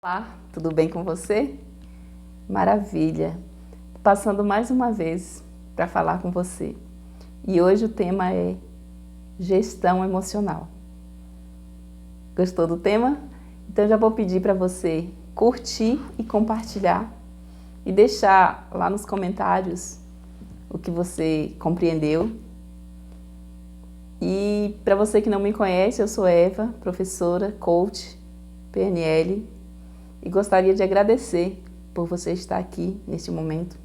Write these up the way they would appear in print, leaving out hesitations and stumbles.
Olá, tudo bem com você? Maravilha! Passando mais uma vez para falar com você. E hoje o tema é gestão emocional. Gostou do tema? Então já vou pedir para você curtir e compartilhar e deixar lá nos comentários o que você compreendeu. E para você que não me conhece, eu sou Eva, professora, coach, PNL. E gostaria de agradecer por você estar aqui neste momento,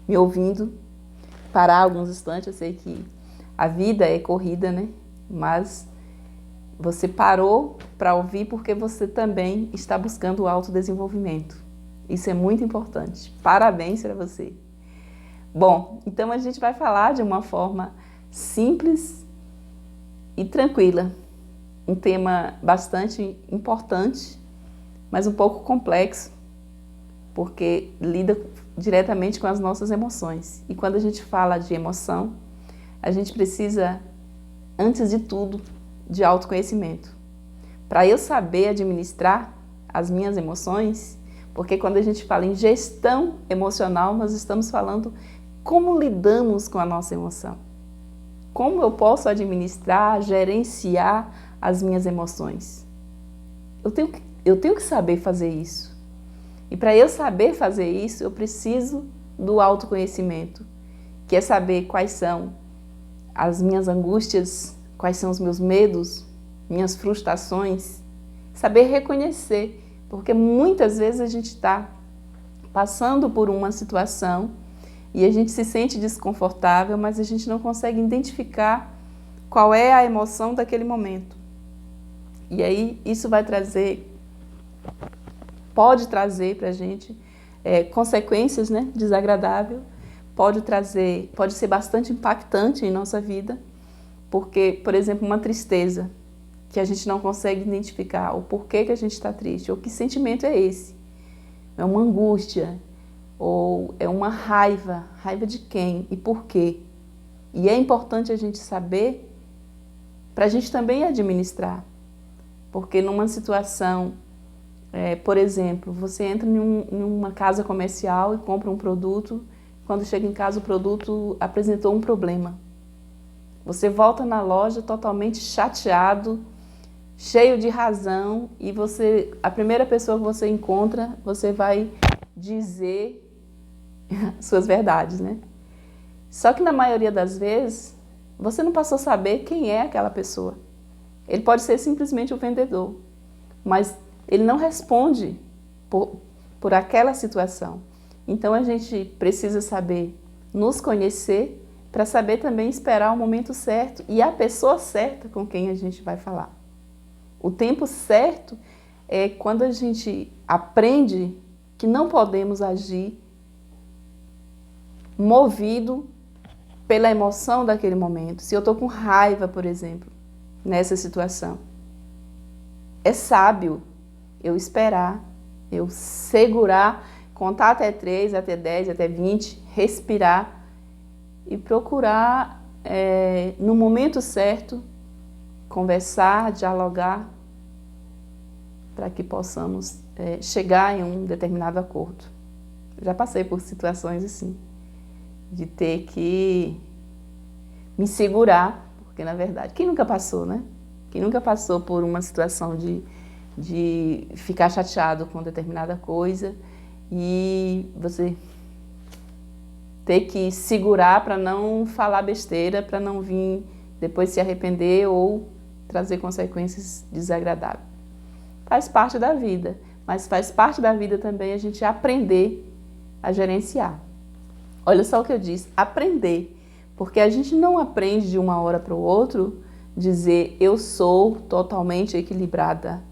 me ouvindo, parar alguns instantes. Eu sei que a vida é corrida, né? Mas você parou para ouvir porque você também está buscando o autodesenvolvimento. Isso é muito importante. Parabéns para você. Bom, então a gente vai falar de uma forma simples e tranquila. Um tema bastante importante, mas um pouco complexo, porque lida diretamente com as nossas emoções. E quando a gente fala de emoção, a gente precisa, antes de tudo, de autoconhecimento. Para eu saber administrar as minhas emoções, porque quando a gente fala em gestão emocional, nós estamos falando como lidamos com a nossa emoção. Como eu posso administrar, gerenciar as minhas emoções? Eu tenho que saber fazer isso. E para eu saber fazer isso, eu preciso do autoconhecimento, que é saber quais são as minhas angústias, quais são os meus medos, minhas frustrações, saber reconhecer, porque muitas vezes a gente está passando por uma situação e a gente se sente desconfortável, mas a gente não consegue identificar qual é a emoção daquele momento. E aí isso pode trazer para a gente consequências, né, desagradáveis, pode ser bastante impactante em nossa vida, porque, por exemplo, uma tristeza que a gente não consegue identificar o porquê que a gente está triste, ou que sentimento é esse? É uma angústia, ou é uma raiva de quem e por quê? E é importante a gente saber para a gente também administrar. Porque numa situação, por exemplo, você entra em uma casa comercial e compra um produto, quando chega em casa o produto apresentou um problema. Você volta na loja totalmente chateado, cheio de razão, e a primeira pessoa que você encontra, você vai dizer suas verdades, né? Só que na maioria das vezes, você não passou a saber quem é aquela pessoa. Ele pode ser simplesmente o vendedor, mas ele não responde por aquela situação. Então a gente precisa saber nos conhecer para saber também esperar o momento certo e a pessoa certa com quem a gente vai falar. O tempo certo é quando a gente aprende que não podemos agir movido pela emoção daquele momento. Se eu estou com raiva, por exemplo, nessa situação, é sábio eu esperar, eu segurar, contar até 3, até 10, até 20, respirar e procurar, no momento certo, conversar, dialogar, para que possamos chegar em um determinado acordo. Eu já passei por situações assim, de ter que me segurar, porque na verdade, quem nunca passou, né? Quem nunca passou por uma situação de ficar chateado com determinada coisa e você ter que segurar para não falar besteira, para não vir depois se arrepender ou trazer consequências desagradáveis. Faz parte da vida, mas faz parte da vida também a gente aprender a gerenciar. Olha só o que eu disse, aprender, porque a gente não aprende de uma hora para o outro dizer eu sou totalmente equilibrada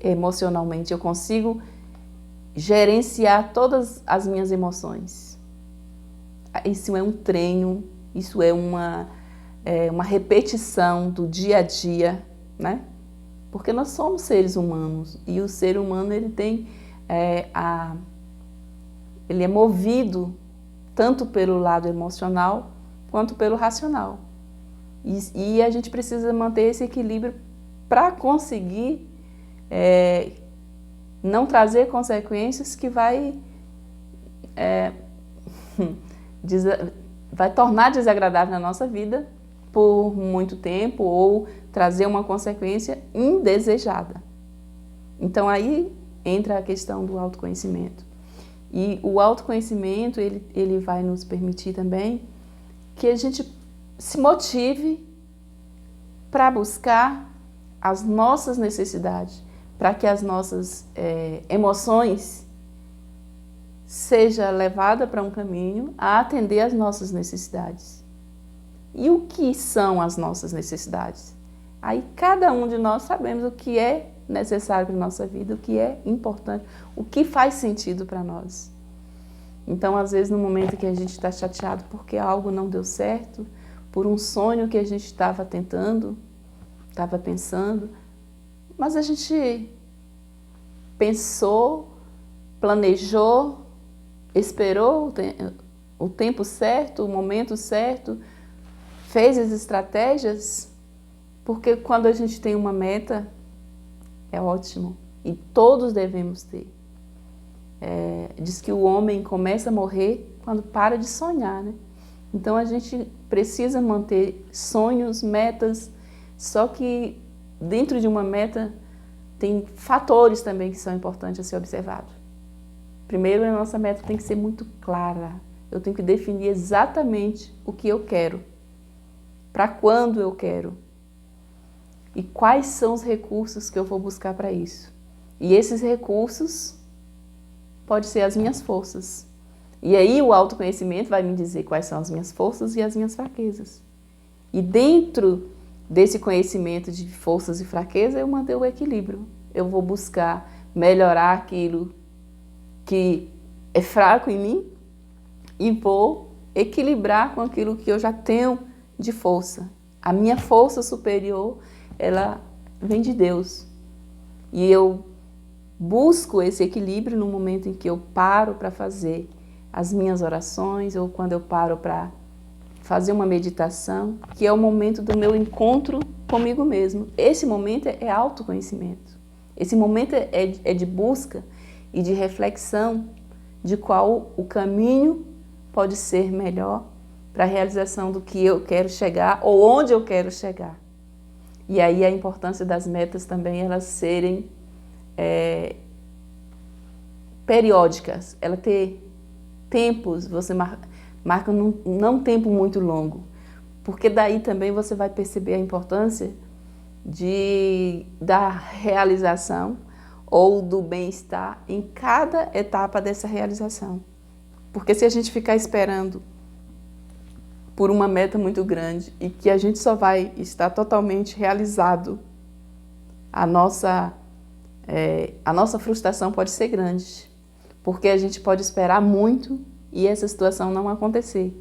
emocionalmente, eu consigo gerenciar todas as minhas emoções. Isso é um treino, isso é uma repetição do dia a dia, né? Porque nós somos seres humanos e o ser humano ele é movido tanto pelo lado emocional quanto pelo racional. E a gente precisa manter esse equilíbrio para conseguir não trazer consequências que vai tornar desagradável na nossa vida por muito tempo ou trazer uma consequência indesejada. Então aí entra a questão do autoconhecimento. E o autoconhecimento, ele vai nos permitir também que a gente se motive para buscar as nossas necessidades, para que as nossas emoções seja levada para um caminho a atender às nossas necessidades. E o que são as nossas necessidades? Aí cada um de nós sabemos o que é necessário para a nossa vida, o que é importante, o que faz sentido para nós. Então, às vezes, no momento que a gente está chateado porque algo não deu certo, por um sonho que a gente estava tentando, estava pensando, mas a gente pensou, planejou, esperou o tempo certo, o momento certo, fez as estratégias, porque quando a gente tem uma meta, é ótimo e todos devemos ter. Diz que o homem começa a morrer quando para de sonhar, né? Então a gente precisa manter sonhos, metas, só que dentro de uma meta tem fatores também que são importantes a ser observados. Primeiro, a nossa meta tem que ser muito clara. Eu tenho que definir exatamente o que eu quero, para quando eu quero e quais são os recursos que eu vou buscar para isso. E esses recursos podem ser as minhas forças. E aí o autoconhecimento vai me dizer quais são as minhas forças e as minhas fraquezas. E dentro desse conhecimento de forças e fraquezas, eu manter o equilíbrio. Eu vou buscar melhorar aquilo que é fraco em mim e vou equilibrar com aquilo que eu já tenho de força. A minha força superior, ela vem de Deus. E eu busco esse equilíbrio no momento em que eu paro para fazer as minhas orações ou quando eu paro para fazer uma meditação, que é o momento do meu encontro comigo mesmo. Esse momento é autoconhecimento. Esse momento é de busca e de reflexão de qual o caminho pode ser melhor para a realização do que eu quero chegar ou onde eu quero chegar. E aí a importância das metas também, elas serem periódicas, ela ter tempos, você marca não um tempo muito longo, porque daí também você vai perceber a importância da realização ou do bem-estar em cada etapa dessa realização. Porque se a gente ficar esperando por uma meta muito grande e que a gente só vai estar totalmente realizado, a nossa frustração pode ser grande, porque a gente pode esperar muito e essa situação não acontecer.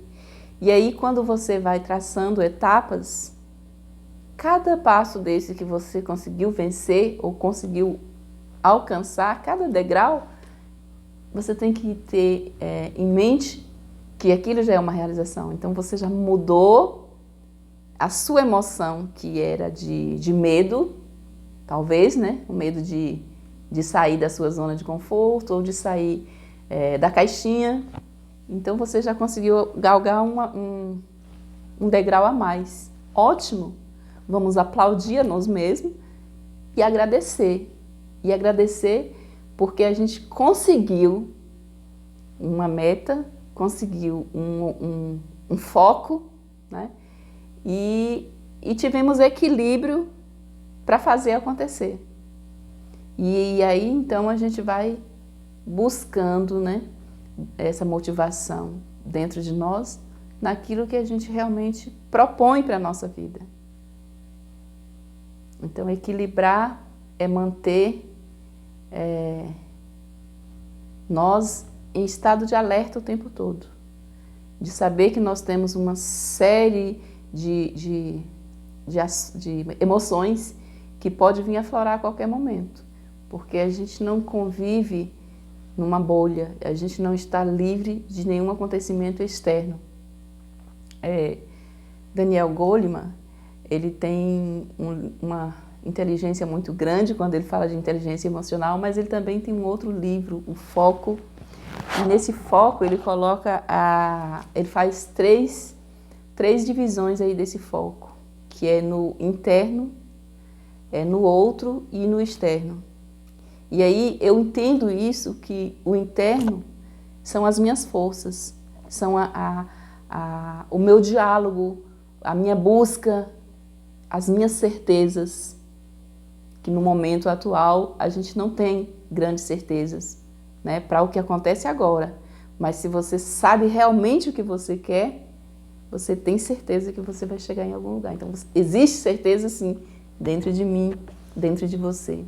E aí, quando você vai traçando etapas, cada passo desse que você conseguiu vencer ou conseguiu alcançar, cada degrau, você tem que ter em mente que aquilo já é uma realização. Então, você já mudou a sua emoção, que era de medo, talvez, né? O medo de sair da sua zona de conforto ou de sair da caixinha. Então, você já conseguiu galgar um degrau a mais. Ótimo! Vamos aplaudir a nós mesmos e agradecer. E agradecer porque a gente conseguiu uma meta, conseguiu um foco, né? E tivemos equilíbrio para fazer acontecer. E aí, então, a gente vai buscando, né, essa motivação dentro de nós, naquilo que a gente realmente propõe para a nossa vida. Então, equilibrar é manter nós em estado de alerta o tempo todo, de saber que nós temos uma série de emoções que pode vir aflorar a qualquer momento, porque a gente não convive numa bolha, a gente não está livre de nenhum acontecimento externo. Daniel Goleman, ele tem uma inteligência muito grande quando ele fala de inteligência emocional, mas ele também tem um outro livro, O Foco. E nesse foco ele coloca ele faz três divisões aí desse foco, que é no interno, é no outro e no externo. E aí eu entendo isso, que o interno são as minhas forças, são o meu diálogo, a minha busca, as minhas certezas, que no momento atual a gente não tem grandes certezas, né, para o que acontece agora. Mas se você sabe realmente o que você quer, você tem certeza que você vai chegar em algum lugar. Então existe certeza sim, dentro de mim, dentro de você.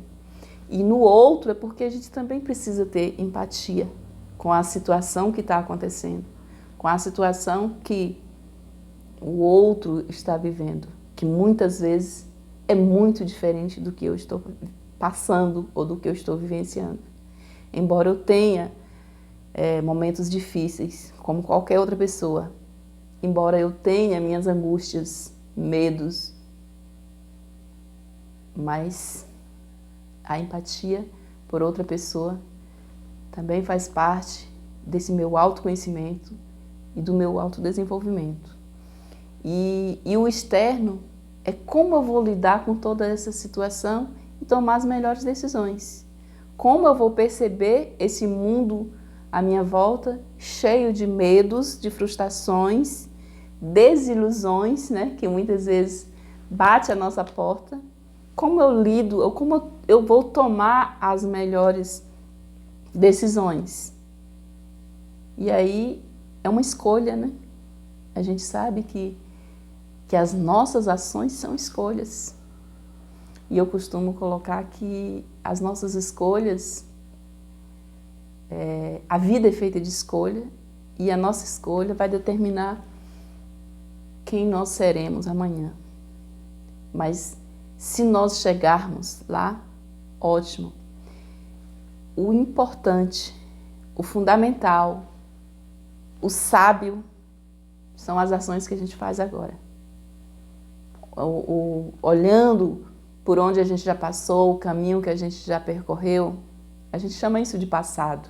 E no outro é porque a gente também precisa ter empatia com a situação que está acontecendo, com a situação que o outro está vivendo, que muitas vezes é muito diferente do que eu estou passando ou do que eu estou vivenciando. Embora eu tenha momentos difíceis, como qualquer outra pessoa, embora eu tenha minhas angústias, medos, mas a empatia por outra pessoa também faz parte desse meu autoconhecimento e do meu autodesenvolvimento. E o externo é como eu vou lidar com toda essa situação e tomar as melhores decisões. Como eu vou perceber esse mundo à minha volta cheio de medos, de frustrações, desilusões, né, que muitas vezes bate à nossa porta. Como eu lido, ou como eu vou tomar as melhores decisões. E aí é uma escolha, né? A gente sabe que as nossas ações são escolhas. E eu costumo colocar que as nossas escolhas, a vida é feita de escolha, e a nossa escolha vai determinar quem nós seremos amanhã. Mas se nós chegarmos lá, ótimo. O importante, o fundamental, o sábio, são as ações que a gente faz agora. Olhando por onde a gente já passou, o caminho que a gente já percorreu, a gente chama isso de passado.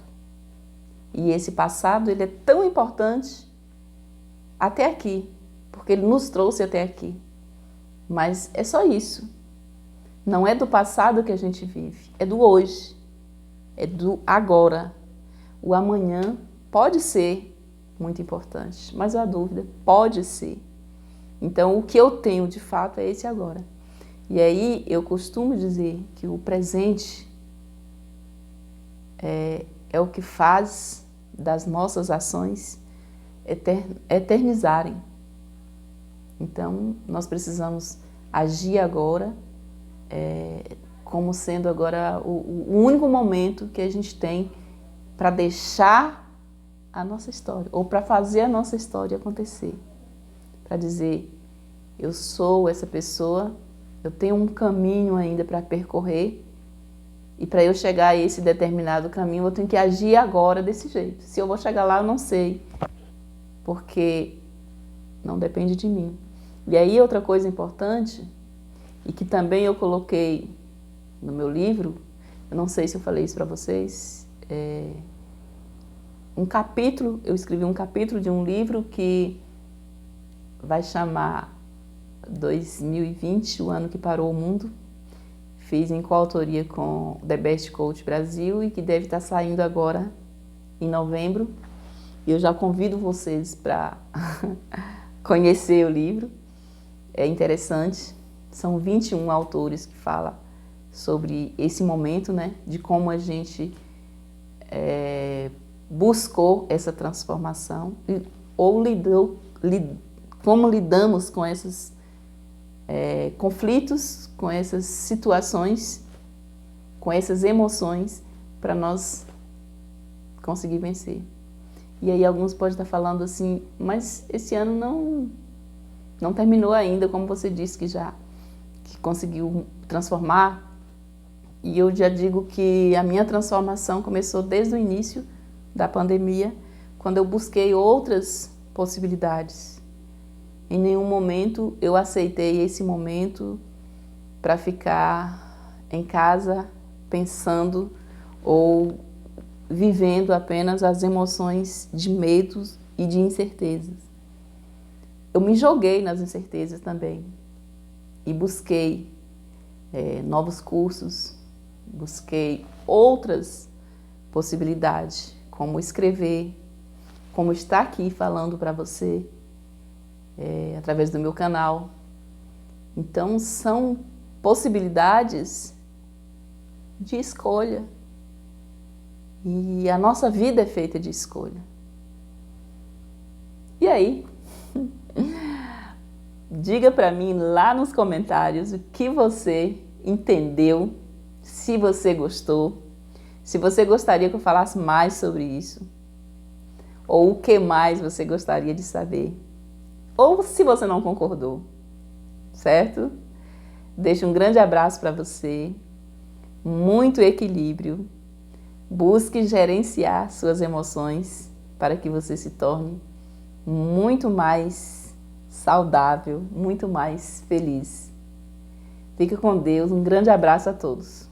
E esse passado, ele é tão importante até aqui, porque ele nos trouxe até aqui. Mas é só isso. Não é do passado que a gente vive, é do hoje, é do agora. O amanhã pode ser muito importante, mas a dúvida pode ser. Então, o que eu tenho de fato é esse agora. E aí eu costumo dizer que o presente é o que faz das nossas ações eternizarem. Então, nós precisamos agir agora, como sendo agora o único momento que a gente tem para deixar a nossa história, ou para fazer a nossa história acontecer. Para dizer, eu sou essa pessoa, eu tenho um caminho ainda para percorrer, e para eu chegar a esse determinado caminho, eu tenho que agir agora desse jeito. Se eu vou chegar lá, eu não sei, porque não depende de mim. E aí outra coisa importante, e que também eu coloquei no meu livro, eu não sei se eu falei isso para vocês, eu escrevi um capítulo de um livro que vai chamar 2020, o ano que parou o mundo. Fiz em coautoria com The Best Coach Brasil e que deve estar saindo agora em novembro. E eu já convido vocês para conhecer o livro. É interessante. São 21 autores que falam sobre esse momento, né, de como a gente buscou essa transformação ou como lidamos com esses conflitos, com essas situações, com essas emoções, para nós conseguir vencer. E aí alguns podem estar falando assim, mas esse ano não terminou ainda, como você disse que conseguiu transformar. E eu já digo que a minha transformação começou desde o início da pandemia, quando eu busquei outras possibilidades. Em nenhum momento eu aceitei esse momento para ficar em casa pensando ou vivendo apenas as emoções de medos e de incertezas. Eu me joguei nas incertezas também e busquei novos cursos, busquei outras possibilidades, como escrever, como estar aqui falando para você através do meu canal. Então, são possibilidades de escolha. E a nossa vida é feita de escolha. E aí? Diga para mim lá nos comentários o que você entendeu, se você gostou, se você gostaria que eu falasse mais sobre isso, ou o que mais você gostaria de saber, ou se você não concordou, certo? Deixo um grande abraço para você, muito equilíbrio, busque gerenciar suas emoções para que você se torne muito mais saudável, muito mais feliz. Fique com Deus, um grande abraço a todos.